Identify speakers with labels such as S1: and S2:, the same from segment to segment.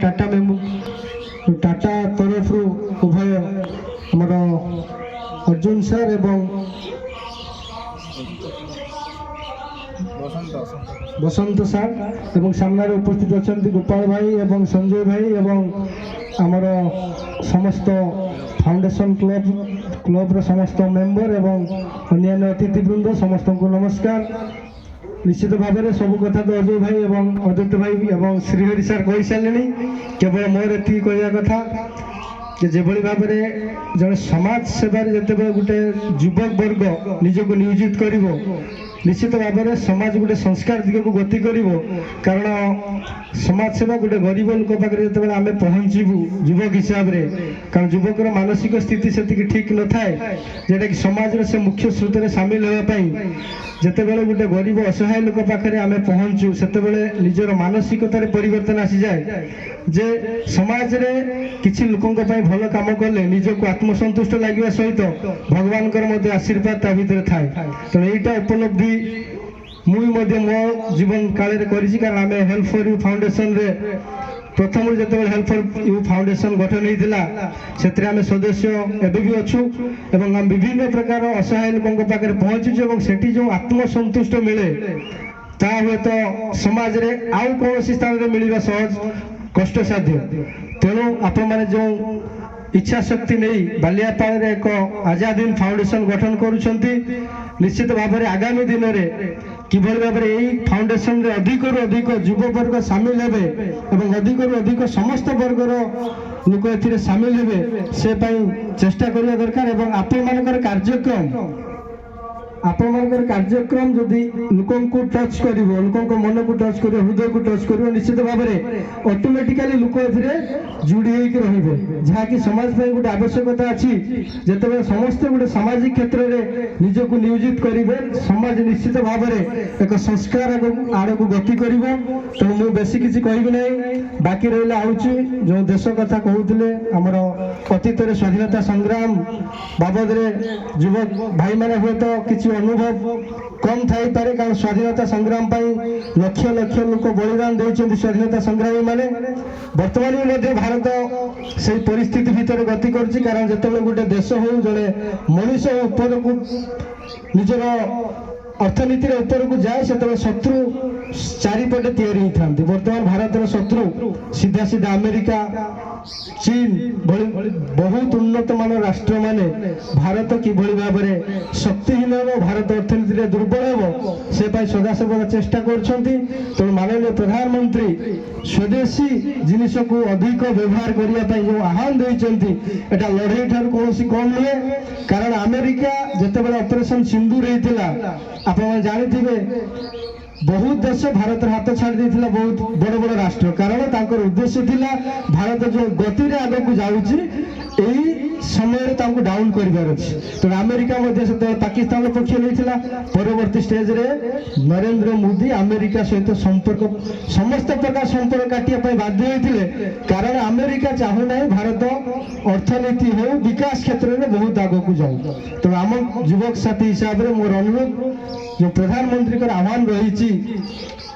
S1: Tata memo Tata तरफ उभय आमर अर्जुन सर एवं बसंत सार एवं सामने उपस्थित अच्छा गोपाल भाई एवं संजय भाई एवं आमर समस्त फाउंडेशन क्लब समस्त मेंबर एवं अन्य अतिथिवृंद समस्त को नमस्कार। निश्चित भाव में सब कथा तो अजय भाई एवं अदित्य भाई एवं श्रीहरि सार कही सारे केवल मोर एति कहवा कथा कि जो भाव में जड़े समाज सेवार जिते गोटे युवक वर्ग निजक नियोजित कर निश्चित भाव में समाज गोटे संस्कार दिग को गति कर कारण समाज सेवा गोटे गरीब लोक पाखे जो आम पहुँचबू युवक हिसाब से कारण युवकर मानसिक स्थिति से ठीक न थाए जोटा कि समाज से मुख्य स्रोत में सामिल होगापी जिते बड़े गोटे गरीब असहाय लोक पाखे आम पहुँचू से निजर मानसिकतार परिवर्तन आसी जाए जे समाज रे किसी लोकों भल कम कले निजक आत्मसंतुष्ट लगे सहित भगवान आशीर्वाद ता भीतर थाए तेणु यहीटा उपलब्धि मुई मो जीवन काल कारण आम हेल्प फॉर यू फाउंडेशन रे प्रथम जो हेल्प फॉर यू फाउंडेशन गठन होता से आम सदस्य एवं भी अच्छू एवं आम विभिन्न प्रकार असहाय लोकों पाखे पहुँचुचु से जो आत्मसंतुष्ट मिले ता हुए तो समाज रे आउ कौन स्थान में मिलवा सहज कष्ट साध्य तेणु आपण मैंने जो इच्छा शक्ति नहीं बालियापाल एक आजाद हिंद फाउंडेशन गठन करुछंती निश्चित भाव में आगामी दिन में किभली भाव में यही फाउंडेशन रे अधिक अधिक युव वर्ग सामिल हेबे एवं अधिक अधिक समस्त वर्गर लोक ए सामिल हेबे से चेष्टा करने दरकार एवं आपण मानकर कार्यक्रम जदि लोकों को टच कर लोकों मन को टच कर हृदय को टच कर निश्चित भाव में ऑटोमेटिकली लोक जोड़ी रे जहाँकि समाज गोटे आवश्यकता अच्छी जिते समस्ते गोटे सामाजिक क्षेत्र में निजक नियोजित करेंगे समाज निश्चित भाव में एक संस्कार आड़ को गति कर तेणु मुझे बेसी किसी कहबी ना बाकी रहा आउची जो देश कथा कहते आमर अतीत स्वाधीनता संग्राम बाबद युवक भाई मैंने हुए तो किसी अनुभव कम थाई पारे कारण स्वाधीनता संग्राम लक्ष लक्ष लोक बलिदान देते स्वाधीनता संग्रामी माने वर्तमान में भारत से परिस्थिति भितर गति कर कारण जो गोटे देश हो जड़े मनीष ऊपर को निजर अर्थनीति ऊपर को जाए से शत्रु चारिपटे तैयारी होती वर्तमान भारत शत्रु सीधा सीधा अमेरिका चीन बहुत उन्नत मान राष्ट्र माने भारत किभली भाव में शक्तिहीन हो भारत अर्थनीति दुर्बल हो से सदासर्वदा चेष्टा कर माननीय प्रधानमंत्री स्वदेशी जिनिस को अधिक व्यवहार करने जो आह्वान देते लड़ाई ठार कौन कम नुहे कारण अमेरिका जिते बड़े ऑपरेशन सिंदूर होता आप जानी बहुत देश भारत हाथ छाड़ देता बहुत बड़ बड़ राष्ट्र कारण उद्देश्य थिला भारत जो गति रे आगे को जाऊँगी यही समय डाउन कर तेणु अमेरिका से पाकिस्तान पक्ष नहीं परवर्ती स्टेज रे नरेंद्र मोदी अमेरिका सहित संपर्क समस्त प्रकार संपर्क काटिया बाध्य होते कारण अमेरिका चाहूना भारत अर्थनीति हो विकास क्षेत्र में बहुत आग को जाऊ तेणु आम युवक साथी हिसाब से मोर अनुरोध जो प्रधानमंत्री आह्वान रही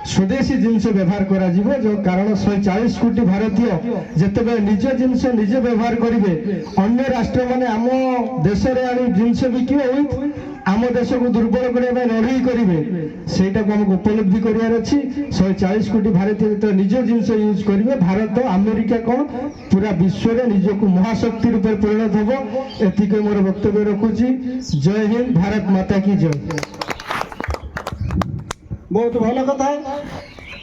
S1: स्वदेशी जिनस व्यवहार करा जो कारण 140 कोटी भारतीय जिते निज जिनस निजे व्यवहार करेंगे अन्य राष्ट्र माने आम देश जिनस बिकिबे आम देश को दुर्बल करने लड़ाई करेंगे सेटा को आमको उपलब्धि करार अच्छी 140 कोटी भारतीय जो निज जिनस यूज करेंगे भारत अमेरिका कौन पूरा विश्व में निजक महाशक्ति रूप परिणत हम एतिक मोर वक्तव्य रखुची। जय हिंद, भारत माता की जय। बहुत भल कथा।